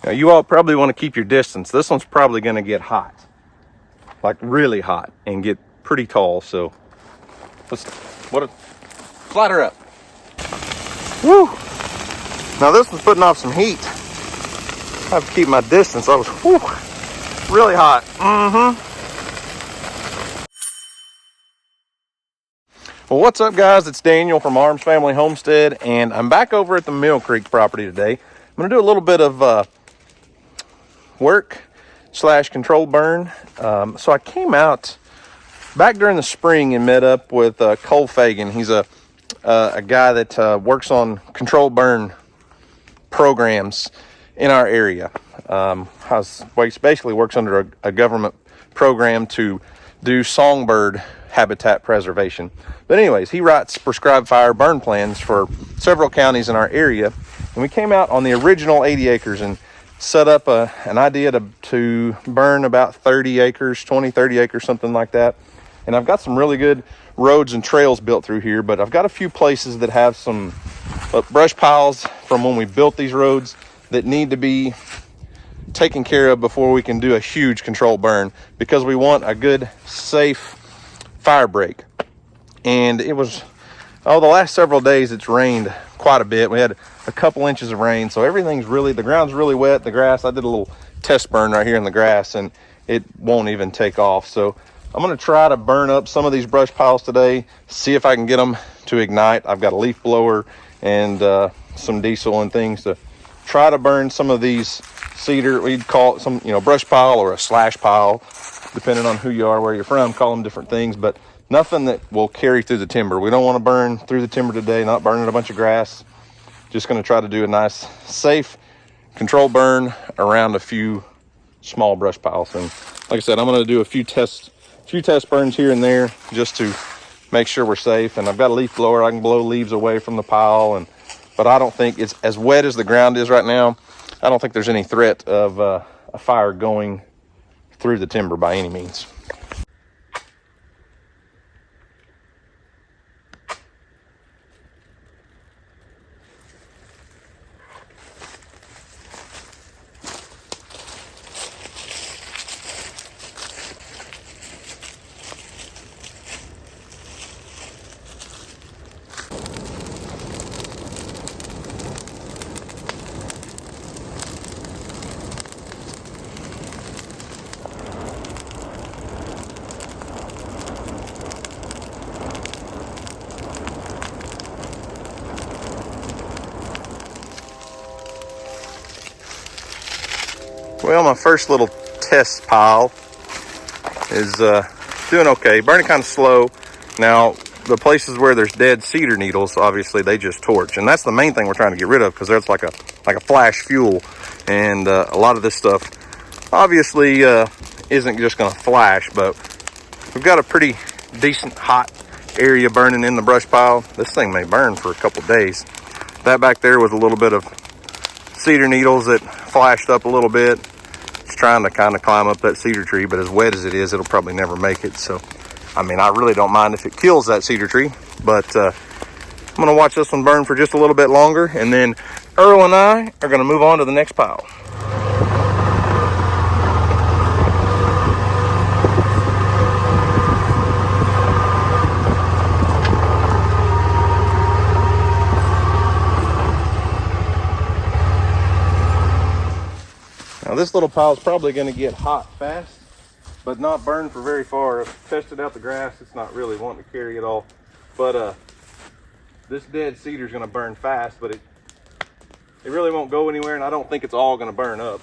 Now you all probably want to keep your distance. This one's probably going to get hot, like really hot, and get pretty tall. So let's slide her up. Woo! Now this one's putting off some heat. I have to keep my distance. I was really hot. Well, what's up, guys? It's Daniel from Arms Family Homestead, and I'm back over at the Mill Creek property today. I'm going to do a little bit of work / control burn. So I came out back during the spring and met up with Cole Fagan. He's a guy that works on control burn programs in our area. He basically works under a government program to do songbird habitat preservation. But anyways, he writes prescribed fire burn plans for several counties in our area. And we came out on the original 80 acres and set up an idea to burn about 30 acres, 30 acres, something like that. And I've got some really good roads and trails built through here, but I've got a few places that have some brush piles from when we built these roads that need to be taken care of before we can do a huge control burn, because we want a good, safe fire break. And it was, the last several days it's rained quite a bit. We had a couple inches of rain, so the ground's really wet. The grass, I did a little test burn right here in the grass, and it won't even take off. So I'm going to try to burn up some of these brush piles today, see if I can get them to ignite. I've got a leaf blower and some diesel and things to try to burn some of these cedar. We'd call it some, brush pile or a slash pile, depending on who you are, where you're from. Call them different things, but nothing that will carry through the timber. We don't want to burn through the timber today, not burning a bunch of grass. Just going to try to do a nice, safe control burn around a few small brush piles. And like I said, I'm going to do a few test burns here and there just to make sure we're safe. And I've got a leaf blower. I can blow leaves away from the pile, but I don't think it's as wet as the ground is right now. I don't think there's any threat of a fire going through the timber by any means. Well, my first little test pile is doing okay, burning kind of slow. Now, the places where there's dead cedar needles, obviously they just torch, and that's the main thing we're trying to get rid of, because that's like a flash fuel, and a lot of this stuff obviously isn't just going to flash, but we've got a pretty decent hot area burning in the brush pile. This thing may burn for a couple days. That back there was a little bit of cedar needles that flashed up a little bit. It's trying to kind of climb up that cedar tree, but as wet as it is, it'll probably never make it. So, I really don't mind if it kills that cedar tree, but I'm going to watch this one burn for just a little bit longer, and then Earl and I are going to move on to the next pile. Now this little pile is probably going to get hot fast, but not burn for very far. I've tested out the grass. It's not really wanting to carry it all. But this dead cedar is going to burn fast, but it really won't go anywhere, and I don't think it's all going to burn up.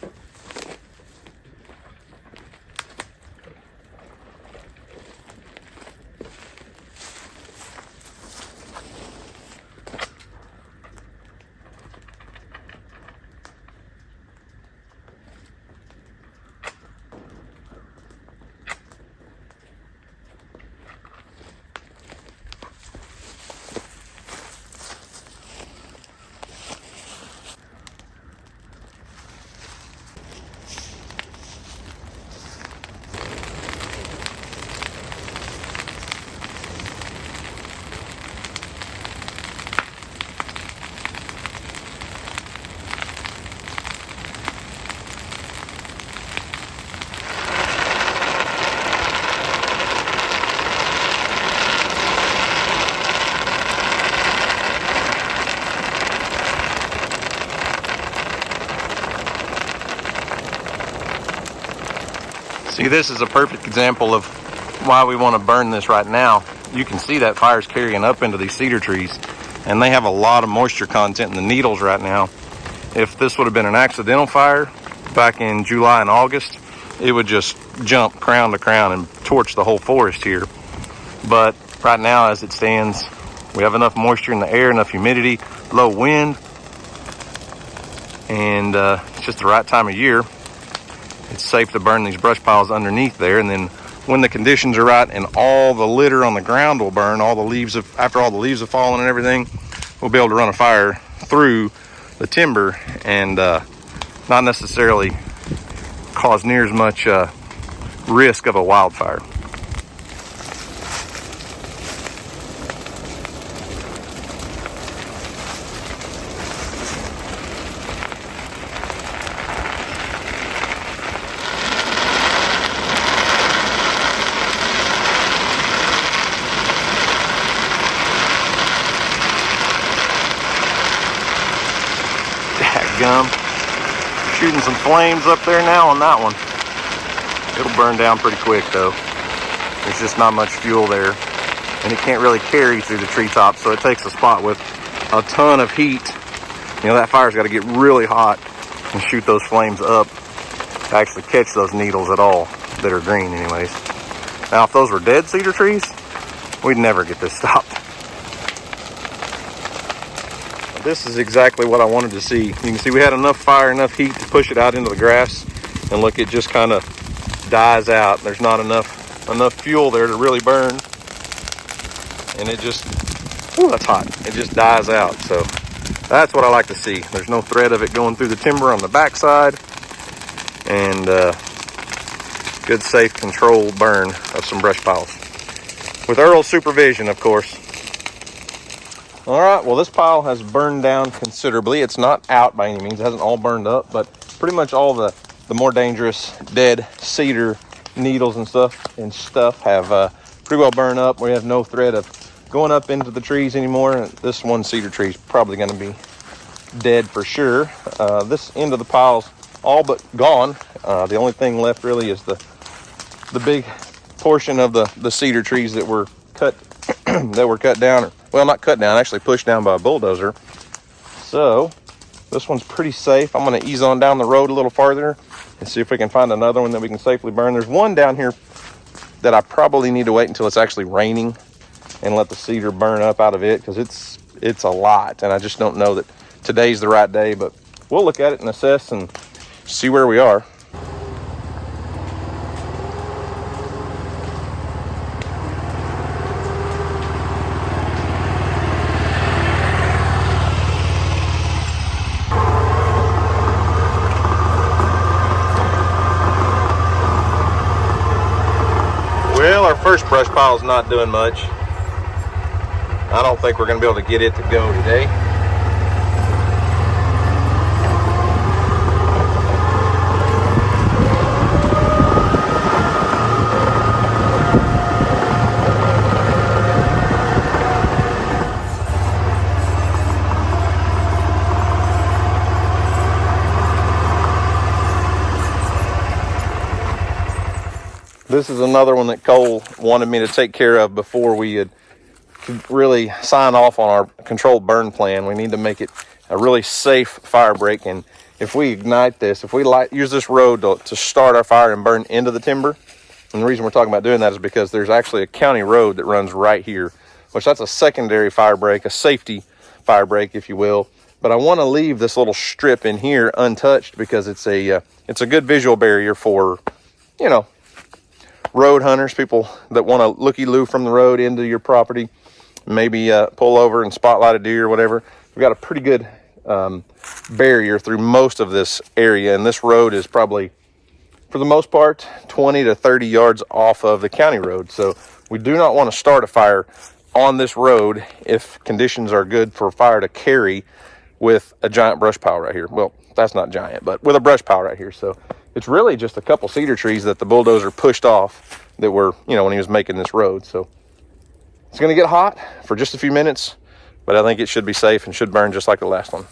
See, this is a perfect example of why we want to burn this right now. You can see that fire's carrying up into these cedar trees, and they have a lot of moisture content in the needles right now. If this would have been an accidental fire back in July and August, it would just jump crown to crown and torch the whole forest here. But right now, as it stands, we have enough moisture in the air, enough humidity, low wind, and it's just the right time of year. It's safe to burn these brush piles underneath there, and then when the conditions are right and all the litter on the ground will burn, after all the leaves have fallen and everything, we'll be able to run a fire through the timber and not necessarily cause near as much risk of a wildfire. Gum. Shooting some flames up there now on that one. It'll burn down pretty quick though. There's just not much fuel there, and it can't really carry through the treetops, so it takes a spot with a ton of heat. You know, that fire's got to get really hot and shoot those flames up to actually catch those needles at all that are green anyways. Now, if those were dead cedar trees, we'd never get this stopped. This is exactly what I wanted to see. You can see we had enough fire, enough heat to push it out into the grass, and look, it just kind of dies out. There's not enough fuel there to really burn, and it just, ooh, that's hot. It just dies out. So that's what I like to see. There's no threat of it going through the timber on the backside, and good, safe, controlled burn of some brush piles with Earl's supervision, of course. All right, well, this pile has burned down considerably. It's not out by any means. It hasn't all burned up, but pretty much all the more dangerous dead cedar needles and stuff have pretty well burned up. We have no threat of going up into the trees anymore. This one cedar tree is probably going to be dead for sure. This end of the pile's all but gone. The only thing left really is the big portion of the cedar trees that were cut down. Well, not cut down, actually pushed down by a bulldozer. So this one's pretty safe. I'm going to ease on down the road a little farther and see if we can find another one that we can safely burn. There's one down here that I probably need to wait until it's actually raining and let the cedar burn up out of it, because it's a lot, and I just don't know that today's the right day. But we'll look at it and assess and see where we are. Well, our first brush pile is not doing much. I don't think we're going to be able to get it to go today. This is another one that Cole wanted me to take care of before we could really sign off on our controlled burn plan. We need to make it a really safe fire break, and if we ignite this, if we use this road to start our fire and burn into the timber, and the reason we're talking about doing that is because there's actually a county road that runs right here, which that's a secondary fire break, a safety fire break, if you will. But I want to leave this little strip in here untouched because it's a good visual barrier for, you know, road hunters, people that want to looky-loo from the road into your property, maybe pull over and spotlight a deer or whatever. We've got a pretty good barrier through most of this area, and this road is probably, for the most part, 20 to 30 yards off of the county road. So we do not want to start a fire on this road if conditions are good for fire to carry with a giant brush pile right here. Well, that's not giant, but with a brush pile right here. So it's really just a couple cedar trees that the bulldozer pushed off that were, you know, when he was making this road. So it's going to get hot for just a few minutes, but I think it should be safe and should burn just like the last one.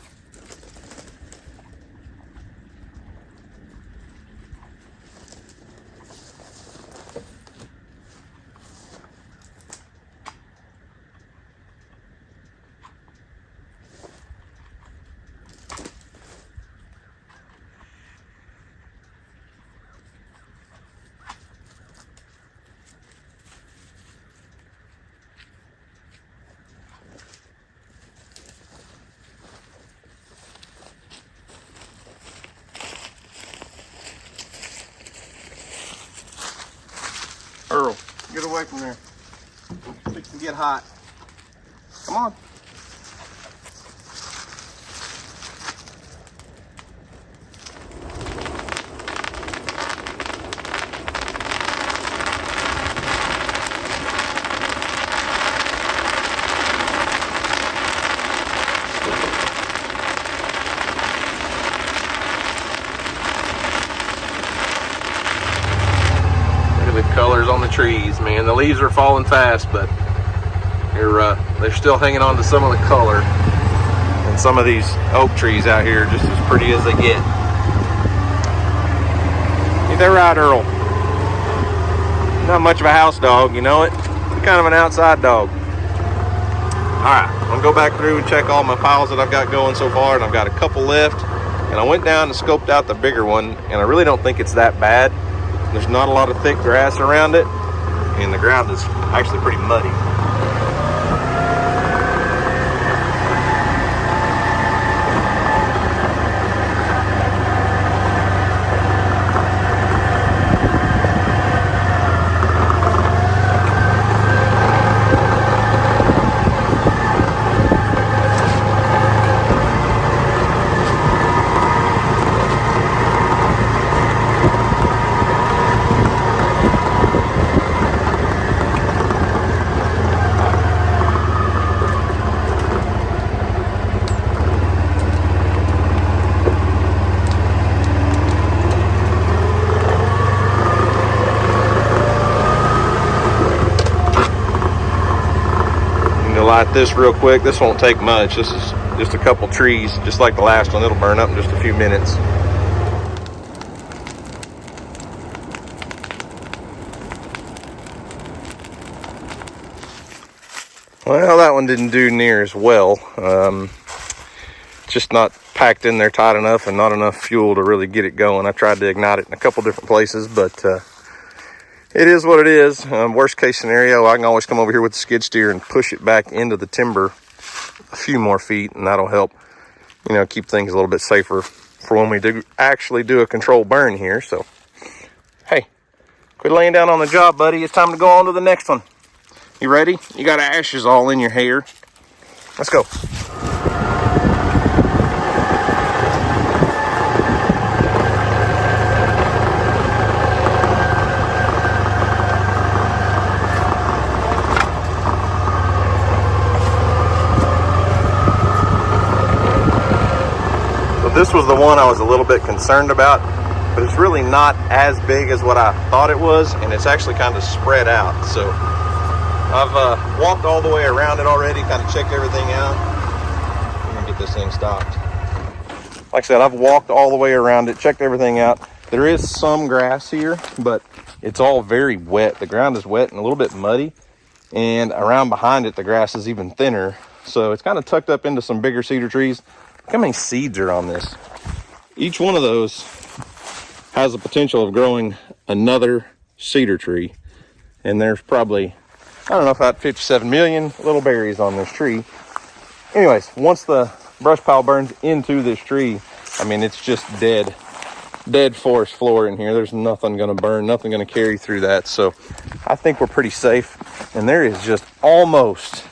Get away from there. It can get hot. Come on. Colors on the trees, man. The leaves are falling fast, but they're still hanging on to some of the color. And some of these oak trees out here are just as pretty as they get. Ain't that right, Earl? Not much of a house dog, you know it. Kind of an outside dog. Alright, I'm gonna go back through and check all my piles that I've got going so far, and I've got a couple left. And I went down and scoped out the bigger one, and I really don't think it's that bad. There's not a lot of thick grass around it, and the ground is actually pretty muddy. Light this real quick. This won't take much. This is just a couple trees, just like the last one. It'll burn up in just a few minutes. Well, that one didn't do near as well. Just not packed in there tight enough and not enough fuel to really get it going. I tried to ignite it in a couple different places, but it is what it is. Worst case scenario, I can always come over here with the skid steer and push it back into the timber a few more feet, and that'll help, you know, keep things a little bit safer for when we do actually do a controlled burn here. So, hey, quit laying down on the job, buddy. It's time to go on to the next one. You ready? You got ashes all in your hair. Let's go. This was the one I was a little bit concerned about, but it's really not as big as what I thought it was, and it's actually kind of spread out. So I've walked all the way around it already, kind of checked everything out. I'm gonna get this thing stopped. Like I said, I've walked all the way around it, checked everything out. There is some grass here, but it's all very wet. The ground is wet and a little bit muddy, and around behind it, the grass is even thinner. So it's kind of tucked up into some bigger cedar trees. Look how many seeds are on this. Each one of those has the potential of growing another cedar tree. And there's probably, I don't know, about 57 million little berries on this tree. Anyways, once the brush pile burns into this tree, I mean, it's just dead forest floor in here. There's nothing gonna burn, nothing gonna carry through that. So I think we're pretty safe. And there is just almost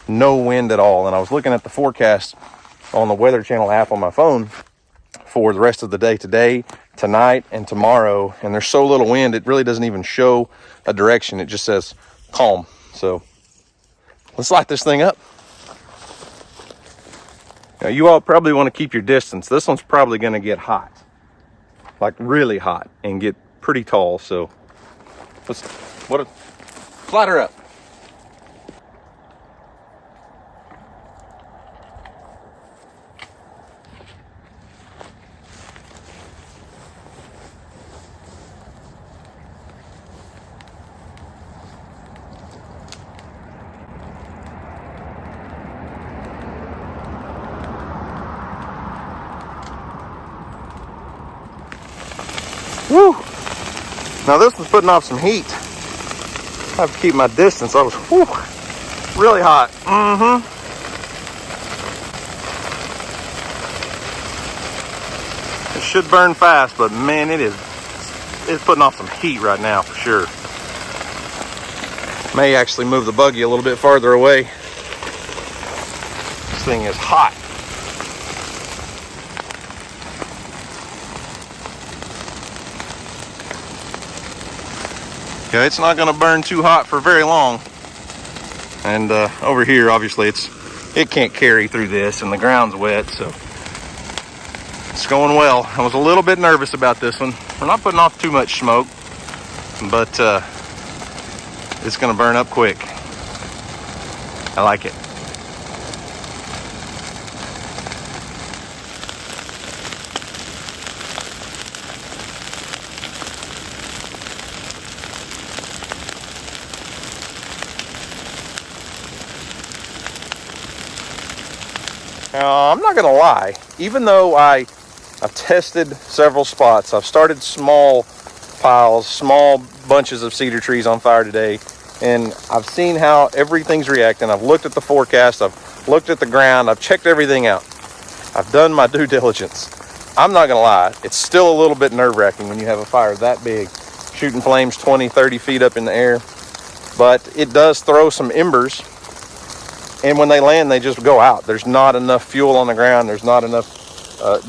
no wind at all. And I was looking at the forecast on the Weather Channel app on my phone for the rest of the day today, tonight, and tomorrow, and there's so little wind it really doesn't even show a direction. It just says calm. So let's light this thing up. Now, you all probably want to keep your distance. This one's probably going to get hot, like really hot, and get pretty tall. So let's light her up. Woo! Now this was putting off some heat. I have to keep my distance. I was really hot. It should burn fast, but man, it's putting off some heat right now for sure. May actually move the buggy a little bit farther away. This thing is hot. Okay, it's not going to burn too hot for very long. And over here, obviously, it can't carry through this, and the ground's wet, so it's going well. I was a little bit nervous about this one. We're not putting off too much smoke, but it's going to burn up quick. I like it. Now, I'm not going to lie, even though I've tested several spots, I've started small piles, small bunches of cedar trees on fire today, and I've seen how everything's reacting. I've looked at the forecast, I've looked at the ground, I've checked everything out. I've done my due diligence. I'm not going to lie, it's still a little bit nerve-wracking when you have a fire that big, shooting flames 20, 30 feet up in the air, but it does throw some embers. And when they land, they just go out. There's not enough fuel on the ground. There's not enough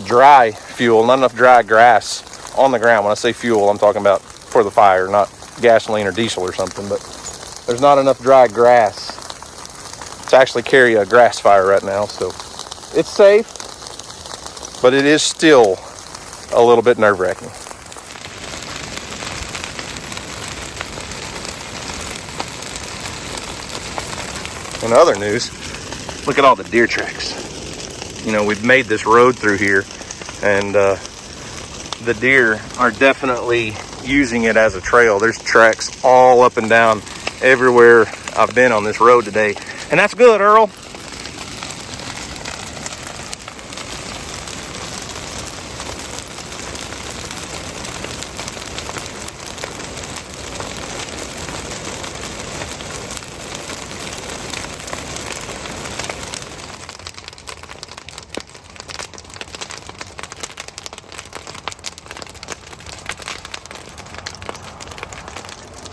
dry fuel, not enough dry grass on the ground. When I say fuel, I'm talking about for the fire, not gasoline or diesel or something. But there's not enough dry grass to actually carry a grass fire right now. So it's safe, but it is still a little bit nerve-wracking. In other news, look at all the deer tracks. You know, we've made this road through here, and the deer are definitely using it as a trail. There's tracks all up and down everywhere I've been on this road today, and that's good, Earl.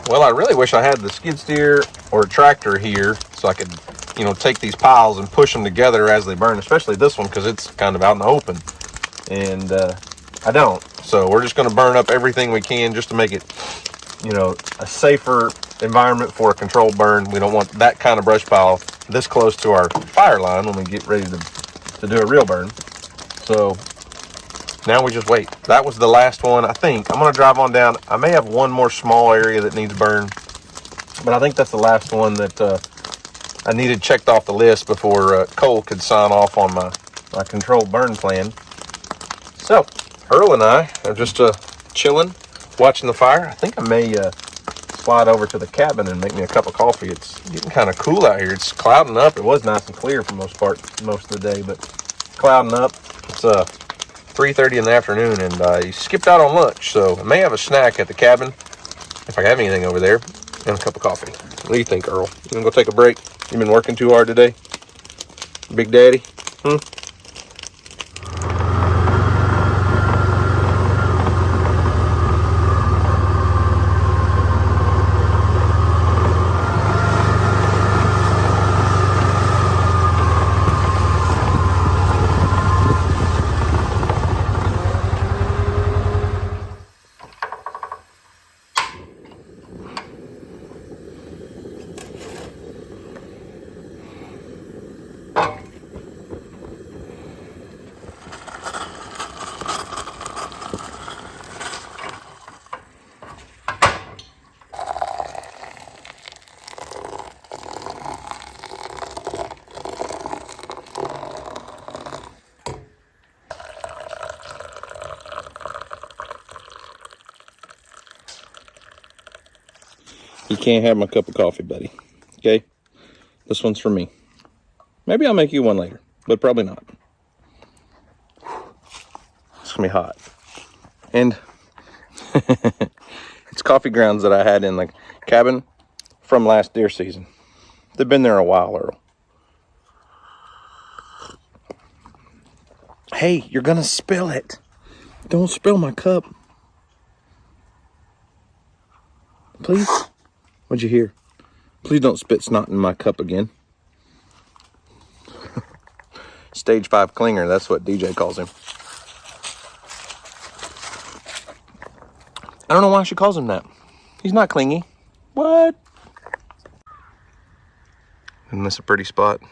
Well, I really wish I had the skid steer or a tractor here so I could, you know, take these piles and push them together as they burn, especially this one because it's kind of out in the open. And I don't. So we're just going to burn up everything we can just to make it, you know, a safer environment for a controlled burn. We don't want that kind of brush pile this close to our fire line when we get ready to do a real burn. So now we just wait. That was the last one, I think. I'm going to drive on down. I may have one more small area that needs burned, but I think that's the last one that I needed checked off the list before Cole could sign off on my controlled burn plan. So, Earl and I are just chilling, watching the fire. I think I may slide over to the cabin and make me a cup of coffee. It's getting kind of cool out here. It's clouding up. It was nice and clear for most of the day, but it's clouding up. It's 3:30 in the afternoon, and he skipped out on lunch, so I may have a snack at the cabin if I have anything over there, and a cup of coffee. What do you think, Earl? You gonna go take a break? You been working too hard today, Big Daddy? You can't have my cup of coffee, buddy. Okay? This one's for me. Maybe I'll make you one later, but probably not. It's gonna be hot. And it's coffee grounds that I had in the cabin from last deer season. They've been there a while, Earl. Hey, you're gonna spill it. Don't spill my cup. Please? What'd you hear? Please don't spit snot in my cup again. Stage 5 clinger, that's what DJ calls him. I don't know why she calls him that. He's not clingy. What? Isn't this a pretty spot?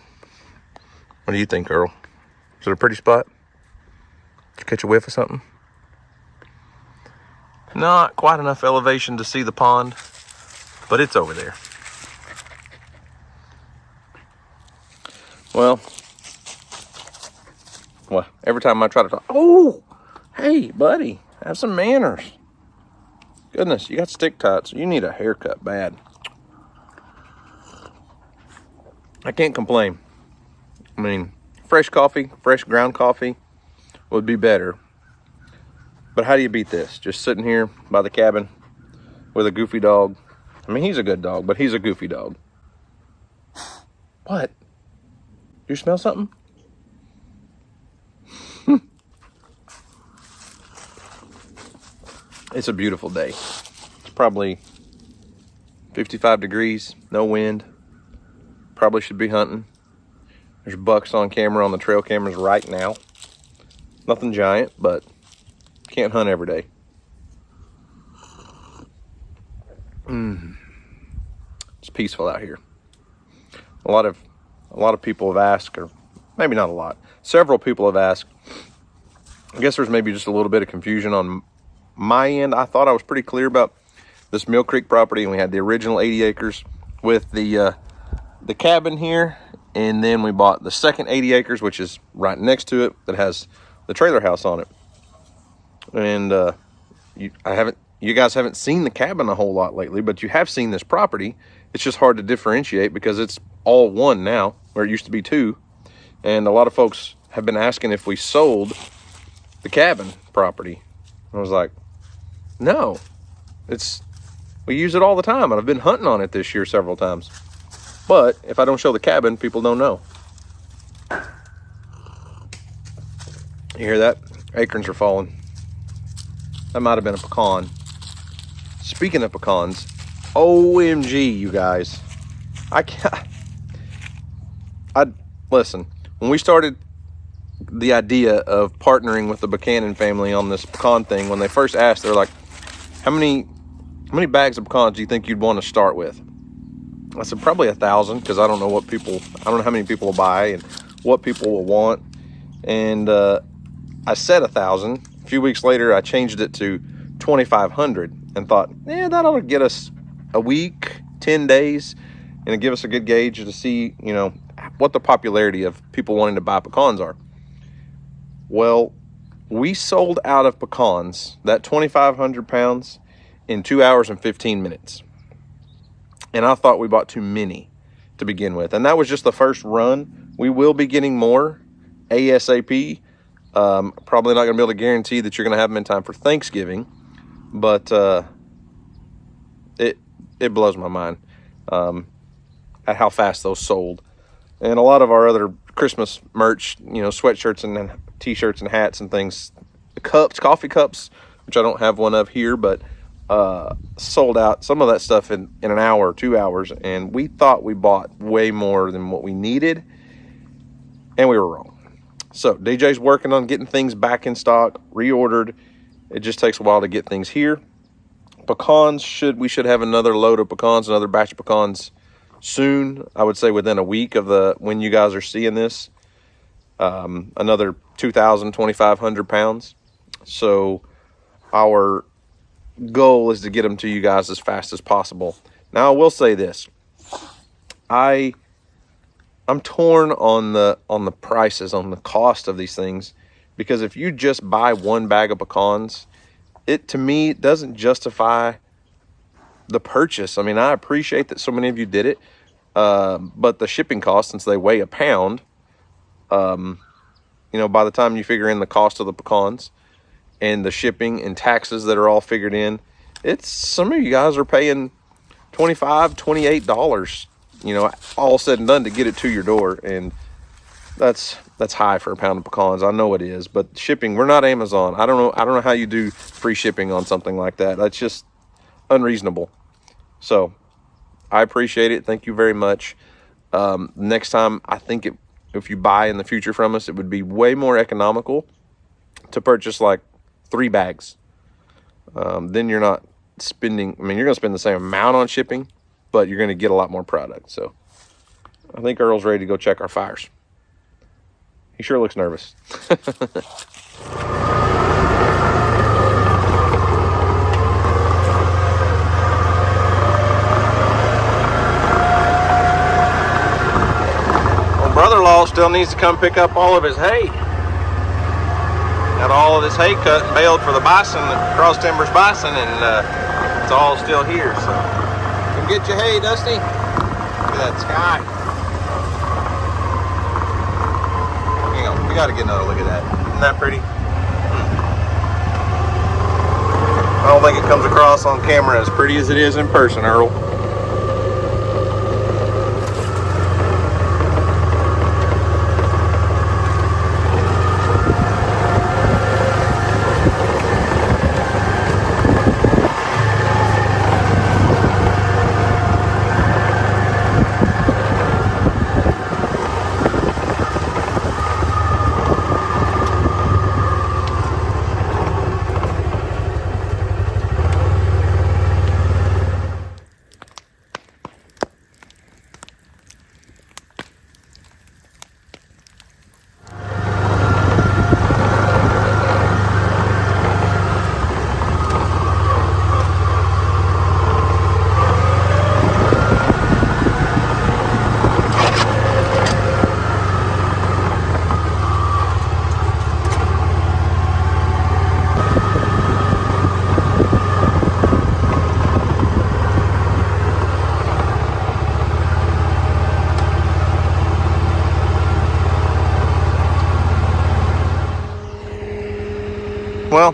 What do you think, Earl? Is it a pretty spot? Did you catch a whiff of something? Not quite enough elevation to see the pond, but it's over there. Well, every time I try to talk, oh, hey, buddy, have some manners. Goodness, you got stick ties, so you need a haircut bad. I can't complain. I mean, fresh coffee, fresh ground coffee would be better. But how do you beat this? Just sitting here by the cabin with a goofy dog. I mean, he's a good dog, but he's a goofy dog. What? You smell something? It's a beautiful day. It's probably 55 degrees, no wind. Probably should be hunting. There's bucks on camera on the trail cameras right now. Nothing giant, but can't hunt every day. It's peaceful out here. A lot of people have asked, or maybe not a lot, several people have asked. I guess there's maybe just a little bit of confusion on my end. I thought I was pretty clear about this Mill Creek property, and we had the original 80 acres with the cabin here, and then we bought the second 80 acres, which is right next to it, that has the trailer house on it. And you guys haven't seen the cabin a whole lot lately, but you have seen this property. It's just hard to differentiate because it's all one now, where it used to be two. And a lot of folks have been asking if we sold the cabin property. I was like, no, we use it all the time, and I've been hunting on it this year several times. But if I don't show the cabin, people don't know. You hear that? Acorns are falling. That might have been a pecan. Speaking of pecans, OMG, you guys. Listen, when we started the idea of partnering with the Pecan family on this pecan thing, when they first asked, they're like, how many bags of pecans do you think you'd want to start with? I said probably 1,000, because I don't know how many people will buy and what people will want. And I said 1,000. A few weeks later, I changed it to 2,500 and thought, that ought to get us a week, 10 days, and it'd give us a good gauge to see, what the popularity of people wanting to buy pecans are. Well, we sold out of pecans, that 2,500 pounds, in 2 hours and 15 minutes. And I thought we bought too many to begin with. And that was just the first run. We will be getting more ASAP. Probably not going to be able to guarantee that you're going to have them in time for Thanksgiving. But it blows my mind at how fast those sold. And a lot of our other Christmas merch, sweatshirts and t-shirts and hats and things, cups, coffee cups, which I don't have one of here, but sold out some of that stuff in an hour, 2 hours. And we thought we bought way more than what we needed, and we were wrong. So DJ's working on getting things back in stock, reordered. It just takes a while to get things here. Pecans, we should have another load of pecans, another batch of pecans soon. I would say within a week of when you guys are seeing this, another 2,000, 2,500 pounds. So our goal is to get them to you guys as fast as possible. Now, I will say this. I'm torn on the prices, on the cost of these things, because if you just buy one bag of pecans, to me, it doesn't justify the purchase. I mean, I appreciate that so many of you did it, but the shipping cost, since they weigh a pound, by the time you figure in the cost of the pecans and the shipping and taxes that are all figured in, some of you guys are paying $25, $28, all said and done to get it to your door. And that's high for a pound of pecans. I know it is, but shipping, we're not Amazon. I don't know how you do free shipping on something like that. That's just unreasonable. So I appreciate it. Thank you very much. Next time, I think if you buy in the future from us, it would be way more economical to purchase like 3 bags. Then you're not spending, I mean, you're going to spend the same amount on shipping, but you're going to get a lot more product. So I think Earl's ready to go check our fires. He sure looks nervous. Well, brother-in-law still needs to come pick up all of his hay. Got all of this hay cut and baled for the bison, Cross Timbers bison, and it's all still here. So come get your hay, Dusty. Look at that sky. Hang on, we got to get another look at that. Isn't that pretty? I don't think it comes across on camera as pretty as it is in person, Earl. Well,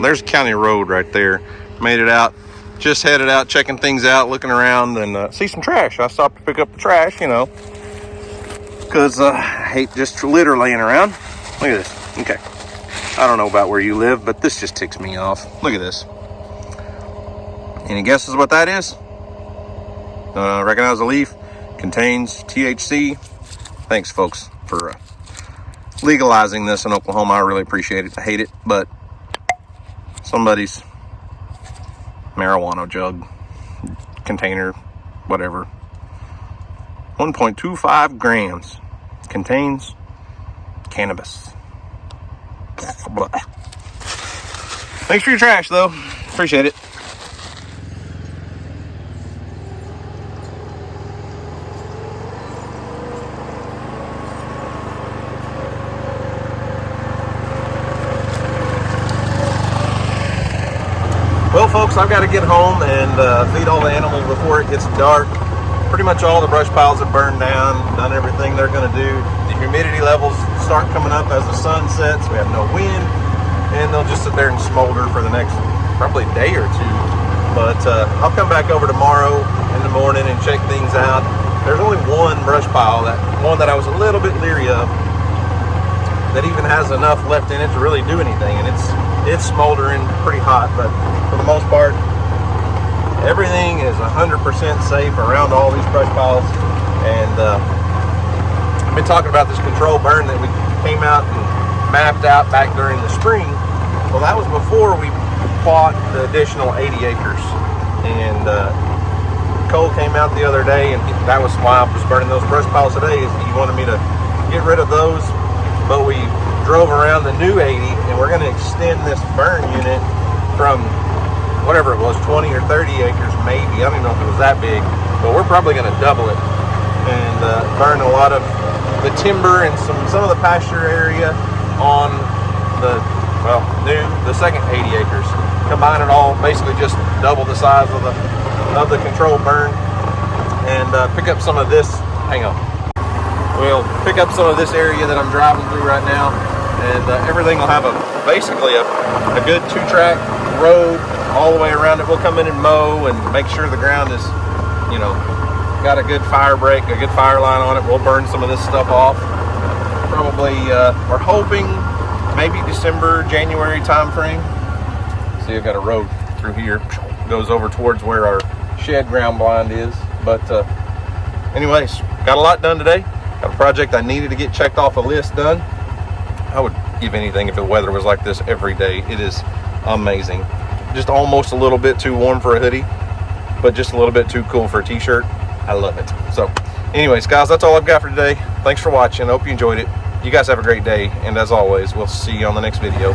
there's county road right there. Made it out. Just headed out, checking things out, looking around, and see some trash. I stopped to pick up the trash, you know, because I hate just litter laying around. Look at this. Okay. I don't know about where you live, but this just ticks me off. Look at this. Any guesses what that is? Recognize the leaf. Contains THC. Thanks, folks, for legalizing this in Oklahoma. I really appreciate it. I hate it, but somebody's marijuana jug, container, whatever. 1.25 grams contains cannabis. Thanks for your trash, though. Appreciate it. Well, folks, I've got to get home and feed all the animals before it gets dark. Pretty much all the brush piles have burned down, done everything they're going to do. The humidity levels start coming up as the sun sets. We have no wind, and they'll just sit there and smolder for the next probably day or two. But I'll come back over tomorrow in the morning and check things out. There's only one brush pile, that one that I was a little bit leery of, that even has enough left in it to really do anything, and it's smoldering pretty hot. But for the most part, everything is 100% safe around all these brush piles. And I've been talking about this controlled burn that we came out and mapped out back during the spring. Well, that was before we bought the additional 80 acres. And Cole came out the other day, and that was why I was burning those brush piles today, is he wanted me to get rid of those. But we drove around the new 80, and we're going to extend this burn unit from whatever it was, 20 or 30 acres maybe. I don't even know if it was that big, but we're probably going to double it and burn a lot of the timber and some of the pasture area on the second 80 acres. Combine it all, basically just double the size of the controlled burn, and pick up some of this. Hang on. We'll pick up some of this area that I'm driving through right now, and everything will have basically a good 2-track road all the way around it. We'll come in and mow and make sure the ground is, you know, got a good fire break, a good fire line on it. We'll burn some of this stuff off. Probably, we're hoping maybe December, January time frame. See, I've got a road through here, goes over towards where our shed ground blind is. But anyways, got a lot done today. Got a project I needed to get checked off a list done. I would give anything if the weather was like this every day. It is amazing. Just almost a little bit too warm for a hoodie, but just a little bit too cool for a t-shirt. I love it. So anyways, guys, that's all I've got for today. Thanks for watching. I hope you enjoyed it. You guys have a great day, and as always, we'll see you on the next video.